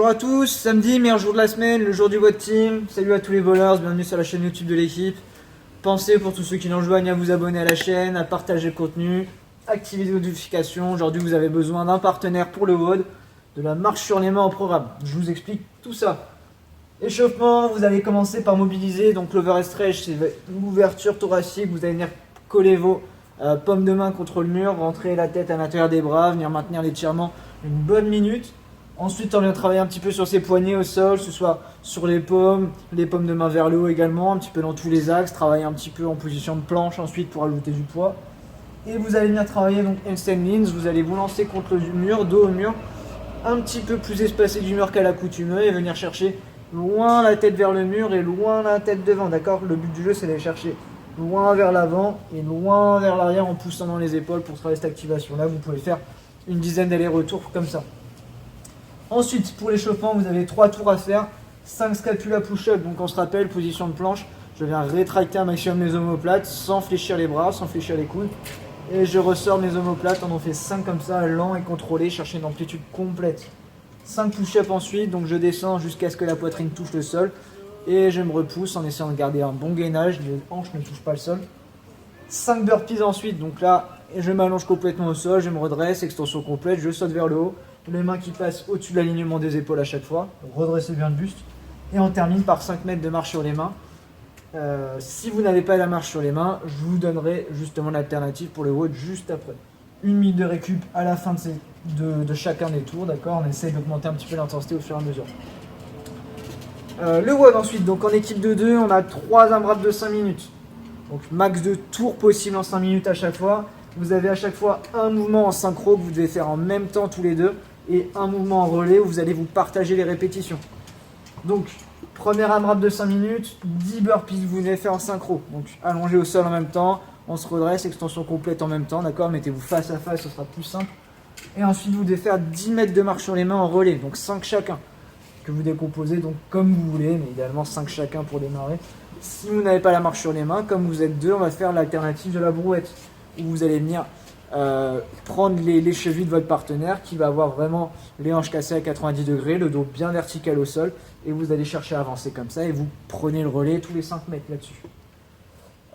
Bonjour à tous, samedi, meilleur jour de la semaine, le jour du WOD Team. Salut à tous les bowlers, bienvenue sur la chaîne YouTube de l'équipe. Pensez pour tous ceux qui nous rejoignent à vous abonner à la chaîne, à partager le contenu, activer les notifications. Aujourd'hui vous avez besoin d'un partenaire pour le WOD, de la marche sur les mains au programme. Je vous explique tout ça. Échauffement, vous allez commencer par mobiliser, donc l'over stretch, c'est l'ouverture thoracique, vous allez venir coller vos paumes de main contre le mur, rentrer la tête à l'intérieur des bras, venir maintenir l'étirement une bonne minute. Ensuite, on vient travailler un petit peu sur ses poignets au sol, que ce soit sur les paumes de main vers le haut également, un petit peu dans tous les axes, travailler un petit peu en position de planche ensuite pour ajouter du poids. Et vous allez venir travailler donc handstand leans, vous allez vous lancer contre le mur, dos au mur, un petit peu plus espacé du mur qu'à l'accoutumée et venir chercher loin la tête vers le mur et loin la tête devant, d'accord? Le but du jeu, c'est d'aller chercher loin vers l'avant et loin vers l'arrière en poussant dans les épaules pour travailler cette activation-là. Vous pouvez faire une dizaine d'allers-retours comme ça. Ensuite, pour l'échauffement, vous avez 3 tours à faire, 5 scapula push-up. Donc on se rappelle, position de planche, je viens rétracter un maximum mes omoplates sans fléchir les bras, sans fléchir les coudes. Et je ressors mes omoplates, on en fait 5 comme ça, lent et contrôlé, chercher une amplitude complète. 5 push-up ensuite, donc je descends jusqu'à ce que la poitrine touche le sol. Et je me repousse en essayant de garder un bon gainage, les hanches ne touchent pas le sol. 5 burpees ensuite, donc là, je m'allonge complètement au sol, je me redresse, extension complète, je saute vers le haut. Les mains qui passent au-dessus de l'alignement des épaules à chaque fois. Redressez bien le buste. Et on termine par 5 mètres de marche sur les mains. Si vous n'avez pas la marche sur les mains, je vous donnerai justement l'alternative pour le WOD juste après. 1 minute de récup à la fin de chacun des tours, d'accord? On essaie d'augmenter un petit peu l'intensité au fur et à mesure. Le WOD ensuite, donc en équipe de 2, on a 3 AMRAP de 5 minutes. Donc max de tours possible en 5 minutes à chaque fois. Vous avez à chaque fois un mouvement en synchro que vous devez faire en même temps tous les deux. Et un mouvement en relais où vous allez vous partager les répétitions. Donc, première AMRAP de 5 minutes, 10 burpees vous venez faire en synchro. Donc, allongé au sol en même temps, on se redresse, extension complète en même temps, d'accord? Mettez-vous face à face, ce sera plus simple. Et ensuite, vous devez faire 10 mètres de marche sur les mains en relais, donc 5 chacun, que vous décomposez donc comme vous voulez, mais idéalement 5 chacun pour démarrer. Si vous n'avez pas la marche sur les mains, comme vous êtes 2, on va faire l'alternative de la brouette, où vous allez venir prendre les chevilles de votre partenaire qui va avoir vraiment les hanches cassées à 90 degrés, le dos bien vertical au sol, et vous allez chercher à avancer comme ça et vous prenez le relais tous les 5 mètres là-dessus.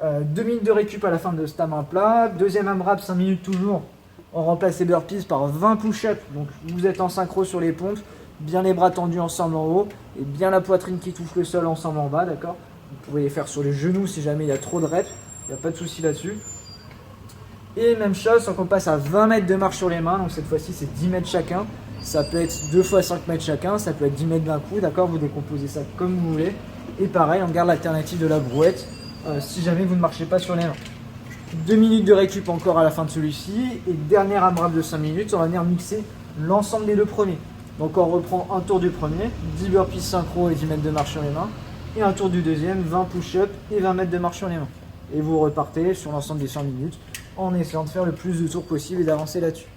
2 minutes de récup à la fin de cet main plat. Deuxième AMRAP, 5 minutes toujours. On remplace les burpees par 20 push-ups. Donc vous êtes en synchro sur les pompes, bien les bras tendus ensemble en haut et bien la poitrine qui touche le sol ensemble en bas, d'accord? Vous pouvez les faire sur les genoux si jamais il y a trop de reps, il n'y a pas de souci là-dessus. Et même chose, sauf qu'on passe à 20 mètres de marche sur les mains, donc cette fois-ci c'est 10 mètres chacun. Ça peut être 2 fois 5 mètres chacun, ça peut être 10 mètres d'un coup, d'accord? Vous décomposez ça comme vous voulez. Et pareil, on garde l'alternative de la brouette si jamais vous ne marchez pas sur les mains. 2 minutes de récup encore à la fin de celui-ci. Et dernière AMRAP de 5 minutes, on va venir mixer l'ensemble des deux premiers. Donc on reprend un tour du premier, 10 burpees synchro et 10 mètres de marche sur les mains. Et un tour du deuxième, 20 push-ups et 20 mètres de marche sur les mains. Et vous repartez sur l'ensemble des 100 minutes en essayant de faire le plus de tours possible et d'avancer là-dessus.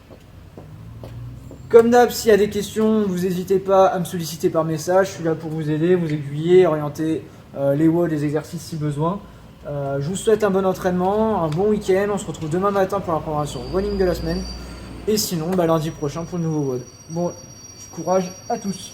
Comme d'hab, s'il y a des questions, vous n'hésitez pas à me solliciter par message. Je suis là pour vous aider, vous aiguiller, orienter les WOD, les exercices si besoin. Je vous souhaite un bon entraînement, un bon week-end. On se retrouve demain matin pour la programmation running de la semaine. Et sinon, lundi prochain pour le nouveau WOD. Bon courage à tous.